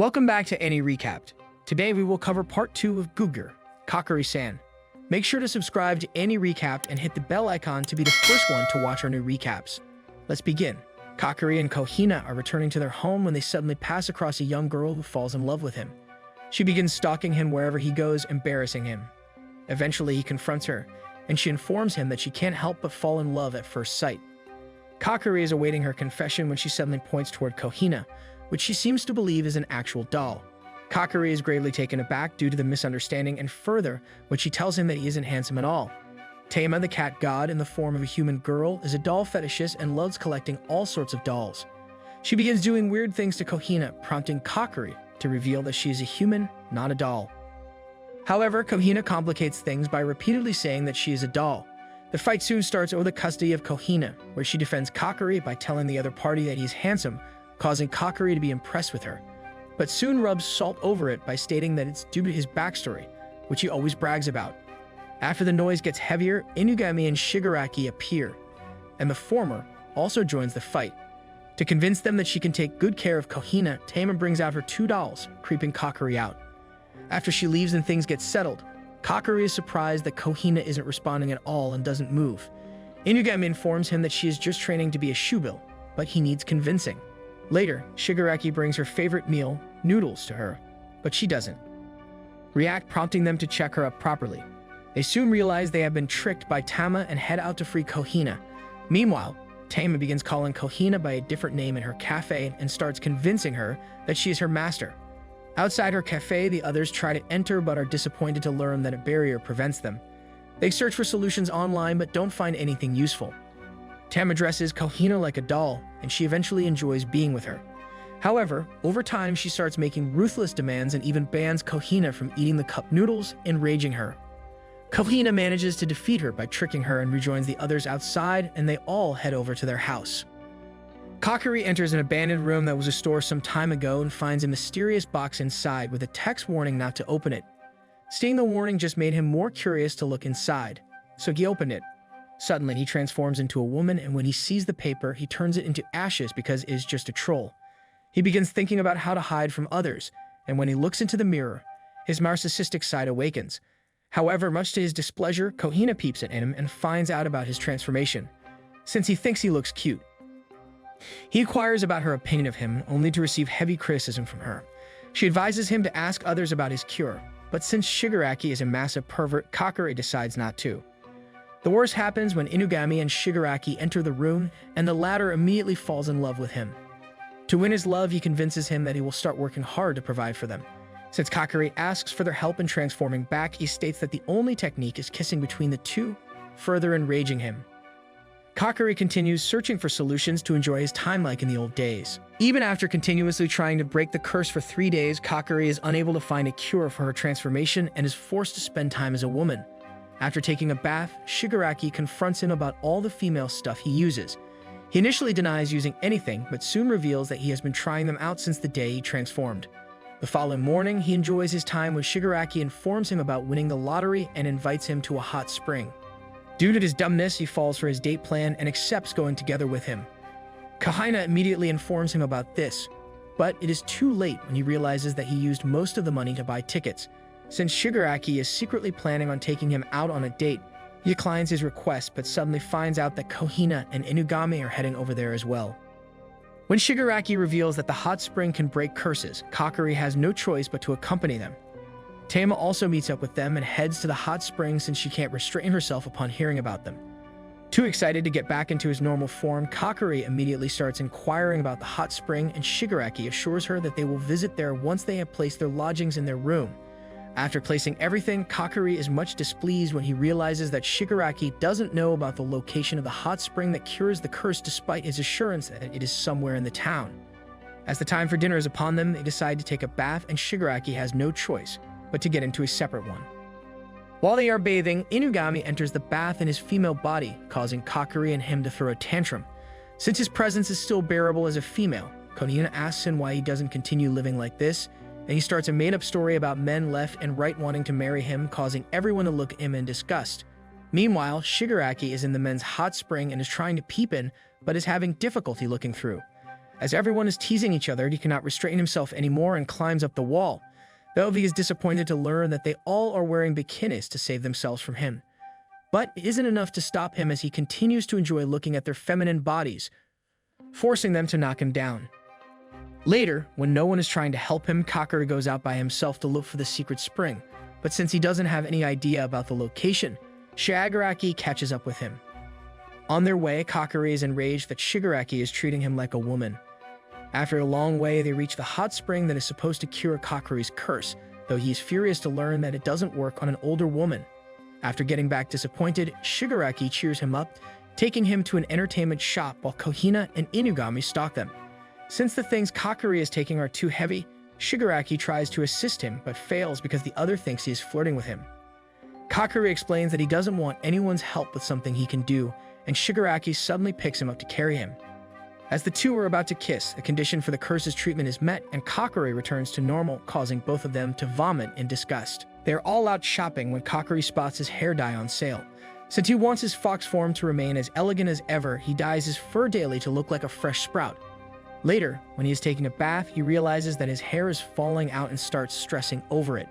Welcome back to Any Recapped. Today we will cover part 2 of Guguri Kakuri San. Make sure to subscribe to Any Recapped and hit the bell icon to be the first one to watch our new recaps. Let's begin. Kakuri and Kohina are returning to their home when they suddenly pass across a young girl who falls in love with him. She begins stalking him wherever he goes, embarrassing him. Eventually he confronts her, and she informs him that she can't help but fall in love at first sight. Kakuri is awaiting her confession when she suddenly points toward Kohina, which she seems to believe is an actual doll. Kakuri is gravely taken aback due to the misunderstanding, and further, when she tells him that he isn't handsome at all. Tama, the cat god in the form of a human girl, is a doll fetishist and loves collecting all sorts of dolls. She begins doing weird things to Kohina, prompting Kakuri to reveal that she is a human, not a doll. However, Kohina complicates things by repeatedly saying that she is a doll. The fight soon starts over the custody of Kohina, where she defends Kakuri by telling the other party that he's handsome, causing Kakuri to be impressed with her, but soon rubs salt over it by stating that it's due to his backstory, which he always brags about. After the noise gets heavier, Inugami and Shigaraki appear, and the former also joins the fight. To convince them that she can take good care of Kohina, Tama brings out her 2 dolls, creeping Kakuri out. After she leaves and things get settled, Kakuri is surprised that Kohina isn't responding at all and doesn't move. Inugami informs him that she is just training to be a shoebill, but he needs convincing. Later, Shigaraki brings her favorite meal, noodles, to her, but she doesn't react, prompting them to check her up properly. They soon realize they have been tricked by Tama and head out to free Kohina. Meanwhile, Tama begins calling Kohina by a different name in her cafe and starts convincing her that she is her master. Outside her cafe, the others try to enter but are disappointed to learn that a barrier prevents them. They search for solutions online but don't find anything useful. Tama dresses Kohina like a doll, and she eventually enjoys being with her. However, over time she starts making ruthless demands and even bans Kohina from eating the cup noodles, enraging her. Kohina manages to defeat her by tricking her and rejoins the others outside, and they all head over to their house. Kakuri enters an abandoned room that was a store some time ago and finds a mysterious box inside with a text warning not to open it. Seeing the warning just made him more curious to look inside, so he opened it. Suddenly, he transforms into a woman, and when he sees the paper, he turns it into ashes because it is just a troll. He begins thinking about how to hide from others, and when he looks into the mirror, his narcissistic side awakens. However, much to his displeasure, Kohina peeps at him and finds out about his transformation, since he thinks he looks cute. He inquires about her opinion of him, only to receive heavy criticism from her. She advises him to ask others about his cure, but since Shigaraki is a massive pervert, Kakuri decides not to. The worst happens when Inugami and Shigaraki enter the room, and the latter immediately falls in love with him. To win his love, he convinces him that he will start working hard to provide for them. Since Kakuri asks for their help in transforming back, he states that the only technique is kissing between the two, further enraging him. Kakuri continues searching for solutions to enjoy his time like in the old days. Even after continuously trying to break the curse for 3 days, Kakuri is unable to find a cure for her transformation and is forced to spend time as a woman. After taking a bath, Shigaraki confronts him about all the female stuff he uses. He initially denies using anything, but soon reveals that he has been trying them out since the day he transformed. The following morning, he enjoys his time when Shigaraki informs him about winning the lottery and invites him to a hot spring. Due to his dumbness, he falls for his date plan and accepts going together with him. Kohina immediately informs him about this, but it is too late when he realizes that he used most of the money to buy tickets. Since Shigaraki is secretly planning on taking him out on a date, he declines his request but suddenly finds out that Kohina and Inugami are heading over there as well. When Shigaraki reveals that the hot spring can break curses, Kakuri has no choice but to accompany them. Tama also meets up with them and heads to the hot spring since she can't restrain herself upon hearing about them. Too excited to get back into his normal form, Kakuri immediately starts inquiring about the hot spring, and Shigaraki assures her that they will visit there once they have placed their lodgings in their room. After placing everything, Kakuri is much displeased when he realizes that Shigaraki doesn't know about the location of the hot spring that cures the curse despite his assurance that it is somewhere in the town. As the time for dinner is upon them, they decide to take a bath, and Shigaraki has no choice but to get into a separate one. While they are bathing, Inugami enters the bath in his female body, causing Kakuri and him to throw a tantrum. Since his presence is still bearable as a female, Kohina asks him why he doesn't continue living like this, and he starts a made-up story about men left and right wanting to marry him, causing everyone to look at him in disgust. Meanwhile, Shigaraki is in the men's hot spring and is trying to peep in, but is having difficulty looking through. As everyone is teasing each other, he cannot restrain himself anymore and climbs up the wall, though he is disappointed to learn that they all are wearing bikinis to save themselves from him. But it isn't enough to stop him as he continues to enjoy looking at their feminine bodies, forcing them to knock him down. Later, when no one is trying to help him, Kakuri goes out by himself to look for the secret spring, but since he doesn't have any idea about the location, Shigaraki catches up with him. On their way, Kakuri is enraged that Shigaraki is treating him like a woman. After a long way, they reach the hot spring that is supposed to cure Kakuri's curse, though he is furious to learn that it doesn't work on an older woman. After getting back disappointed, Shigaraki cheers him up, taking him to an entertainment shop while Kohina and Inugami stalk them. Since the things Kakuri is taking are too heavy, Shigaraki tries to assist him but fails because the other thinks he is flirting with him. Kakuri explains that he doesn't want anyone's help with something he can do, and Shigaraki suddenly picks him up to carry him. As the two are about to kiss, the condition for the curse's treatment is met, and Kakuri returns to normal, causing both of them to vomit in disgust. They are all out shopping when Kakuri spots his hair dye on sale. Since he wants his fox form to remain as elegant as ever, he dyes his fur daily to look like a fresh sprout. Later, when he is taking a bath, he realizes that his hair is falling out and starts stressing over it.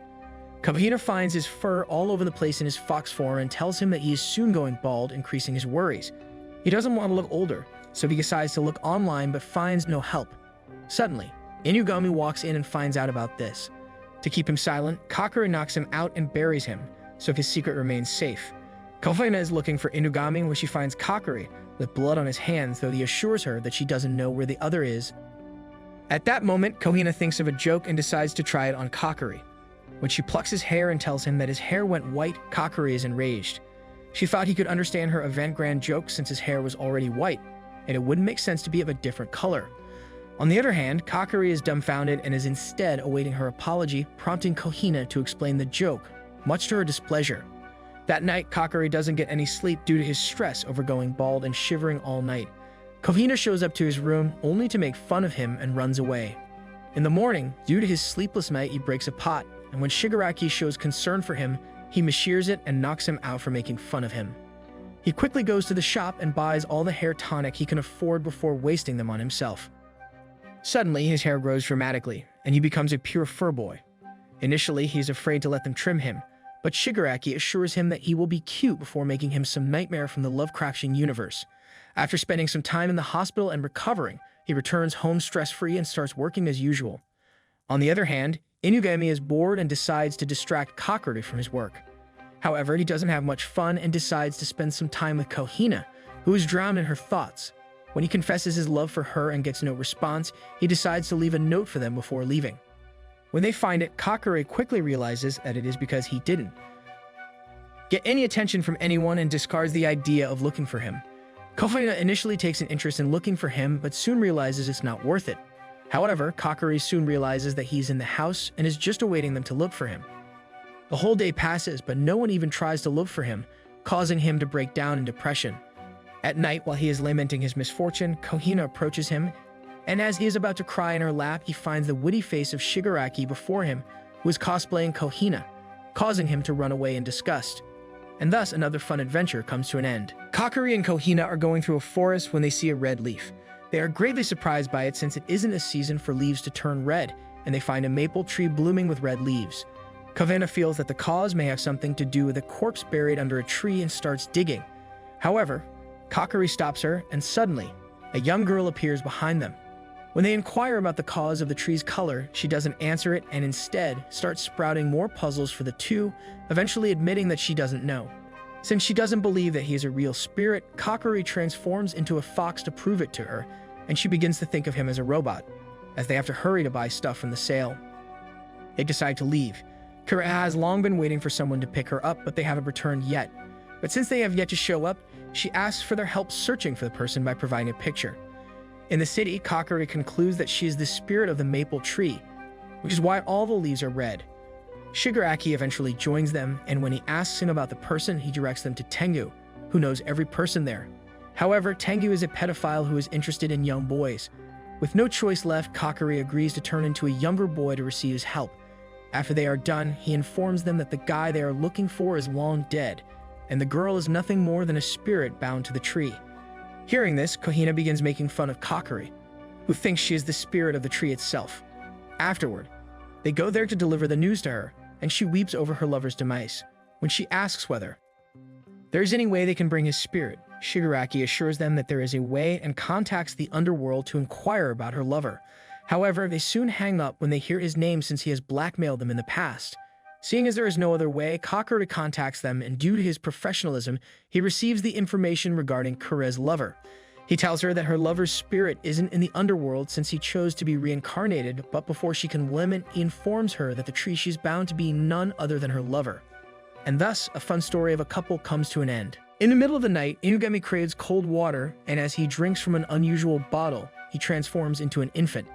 Kohina finds his fur all over the place in his fox form and tells him that he is soon going bald, increasing his worries. He doesn't want to look older, so he decides to look online but finds no help. Suddenly, Inugami walks in and finds out about this. To keep him silent, Kakuri knocks him out and buries him, so his secret remains safe. Kohina is looking for Inugami when she finds Kakuri with blood on his hands, though he assures her that she doesn't know where the other is. At that moment, Kohina thinks of a joke and decides to try it on Kakuri. When she plucks his hair and tells him that his hair went white, Kakuri is enraged. She thought he could understand her avant-garde joke since his hair was already white, and it wouldn't make sense to be of a different color. On the other hand, Kakuri is dumbfounded and is instead awaiting her apology, prompting Kohina to explain the joke, much to her displeasure. That night, Kakuri doesn't get any sleep due to his stress over going bald and shivering all night. Kohina shows up to his room only to make fun of him and runs away. In the morning, due to his sleepless night, he breaks a pot, and when Shigaraki shows concern for him, he misshares it and knocks him out for making fun of him. He quickly goes to the shop and buys all the hair tonic he can afford before wasting them on himself. Suddenly, his hair grows dramatically, and he becomes a pure fur boy. Initially, he is afraid to let them trim him, but Shigaraki assures him that he will be cute before making him some nightmare from the Lovecraftian universe. After spending some time in the hospital and recovering, he returns home stress-free and starts working as usual. On the other hand, Inugami is bored and decides to distract Kakuri from his work. However, he doesn't have much fun and decides to spend some time with Kohina, who is drowned in her thoughts. When he confesses his love for her and gets no response, he decides to leave a note for them before leaving. When they find it, Kakuri quickly realizes that it is because he didn't get any attention from anyone and discards the idea of looking for him. Kohina initially takes an interest in looking for him, but soon realizes it's not worth it. However, Kakuri soon realizes that he's in the house and is just awaiting them to look for him. The whole day passes, but no one even tries to look for him, causing him to break down in depression. At night, while he is lamenting his misfortune, Kohina approaches him, and as he is about to cry in her lap, he finds the witty face of Shigaraki before him, who is cosplaying Kohina, causing him to run away in disgust. And thus, another fun adventure comes to an end. Kakuri and Kohina are going through a forest when they see a red leaf. They are greatly surprised by it since it isn't a season for leaves to turn red, and they find a maple tree blooming with red leaves. Kohina feels that the cause may have something to do with a corpse buried under a tree and starts digging. However, Kakuri stops her, and suddenly, a young girl appears behind them. When they inquire about the cause of the tree's color, she doesn't answer it and instead starts sprouting more puzzles for the two, eventually admitting that she doesn't know. Since she doesn't believe that he is a real spirit, Kakuri transforms into a fox to prove it to her, and she begins to think of him as a robot, as they have to hurry to buy stuff from the sale. They decide to leave. Kira has long been waiting for someone to pick her up, but they haven't returned yet. But since they have yet to show up, she asks for their help searching for the person by providing a picture. In the city, Kakuri concludes that she is the spirit of the maple tree, which is why all the leaves are red. Shigaraki eventually joins them, and when he asks him about the person, he directs them to Tengu, who knows every person there. However, Tengu is a pedophile who is interested in young boys. With no choice left, Kakuri agrees to turn into a younger boy to receive his help. After they are done, he informs them that the guy they are looking for is long dead, and the girl is nothing more than a spirit bound to the tree. Hearing this, Kohina begins making fun of Kakuri. who thinks she is the spirit of the tree itself. Afterward, they go there to deliver the news to her, and she weeps over her lover's demise. When she asks whether there is any way they can bring his spirit, Shigaraki assures them that there is a way and contacts the underworld to inquire about her lover. However, they soon hang up when they hear his name since he has blackmailed them in the past. Seeing as there is no other way, Kakuri contacts them, and due to his professionalism, he receives the information regarding Kure's lover. He tells her that her lover's spirit isn't in the underworld since he chose to be reincarnated, but before she can limit, he informs her that the tree she's bound to be none other than her lover. And thus, a fun story of a couple comes to an end. In the middle of the night, Inugami craves cold water, and as he drinks from an unusual bottle, he transforms into an infant.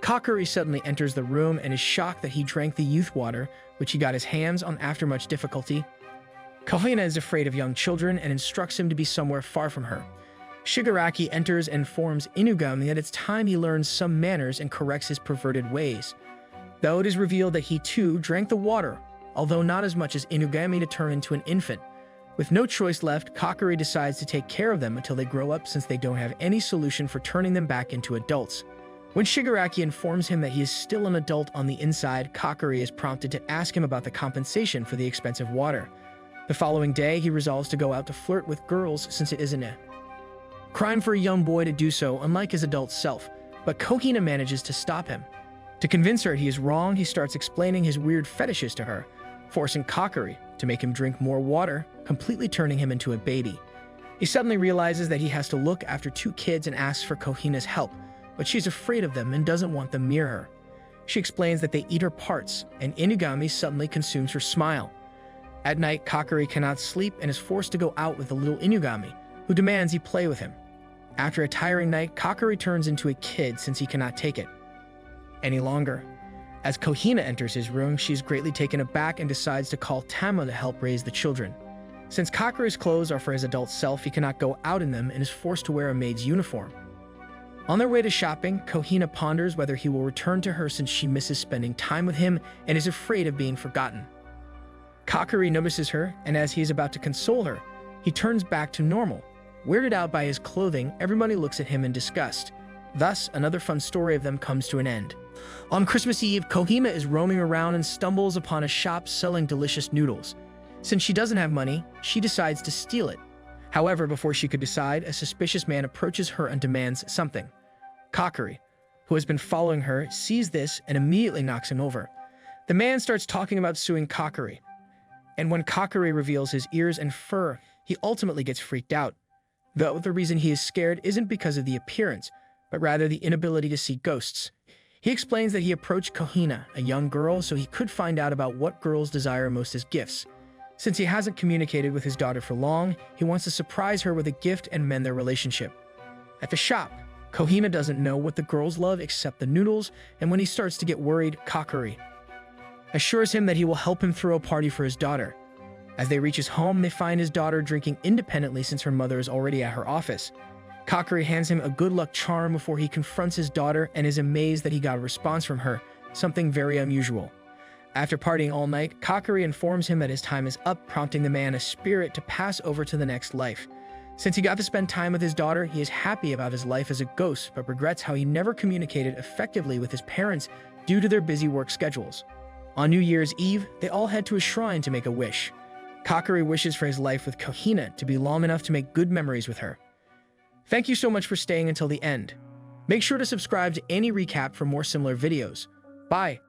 Kakuri suddenly enters the room and is shocked that he drank the youth water, which he got his hands on after much difficulty. Kohina is afraid of young children and instructs him to be somewhere far from her. Shigaraki enters and informs Inugami that it's time he learns some manners and corrects his perverted ways. Though it is revealed that he too drank the water, although not as much as Inugami to turn into an infant. With no choice left, Kakuri decides to take care of them until they grow up since they don't have any solution for turning them back into adults. When Shigaraki informs him that he is still an adult on the inside, Kakuri is prompted to ask him about the compensation for the expensive water. The following day, he resolves to go out to flirt with girls since it isn't a crime for a young boy to do so, unlike his adult self, but Kohina manages to stop him. To convince her he is wrong, he starts explaining his weird fetishes to her, forcing Kakuri to make him drink more water, completely turning him into a baby. He suddenly realizes that he has to look after two kids and asks for Kohina's help, but she's afraid of them and doesn't want them near her. She explains that they eat her parts, and Inugami suddenly consumes her smile. At night, Kakuri cannot sleep and is forced to go out with the little Inugami, who demands he play with him. After a tiring night, Kakuri turns into a kid since he cannot take it any longer. As Kohina enters his room, she is greatly taken aback and decides to call Tama to help raise the children. Since Kakuri's clothes are for his adult self, he cannot go out in them and is forced to wear a maid's uniform. On their way to shopping, Kohina ponders whether he will return to her since she misses spending time with him and is afraid of being forgotten. Kakuri notices her, and as he is about to console her, he turns back to normal. Weirded out by his clothing, everybody looks at him in disgust. Thus, another fun story of them comes to an end. On Christmas Eve, Kohima is roaming around and stumbles upon a shop selling delicious noodles. Since she doesn't have money, she decides to steal it. However, before she could decide, a suspicious man approaches her and demands something. Kakuri, who has been following her, sees this and immediately knocks him over. The man starts talking about suing Kakuri, and when Kakuri reveals his ears and fur, he ultimately gets freaked out. Though the reason he is scared isn't because of the appearance, but rather the inability to see ghosts. He explains that he approached Kohina, a young girl, so he could find out about what girls desire most as gifts. Since he hasn't communicated with his daughter for long, he wants to surprise her with a gift and mend their relationship. At the shop, Kohina doesn't know what the girls love except the noodles, and when he starts to get worried, Kakuri assures him that he will help him throw a party for his daughter. As they reach his home, they find his daughter drinking independently since her mother is already at her office. Kakuri hands him a good luck charm before he confronts his daughter and is amazed that he got a response from her, something very unusual. After partying all night, Kakuri informs him that his time is up, prompting the man, a spirit, to pass over to the next life. Since he got to spend time with his daughter, he is happy about his life as a ghost, but regrets how he never communicated effectively with his parents due to their busy work schedules. On New Year's Eve, they all head to a shrine to make a wish. Kakuri wishes for his life with Kohina to be long enough to make good memories with her. Thank you so much for staying until the end. Make sure to subscribe to any recap for more similar videos. Bye!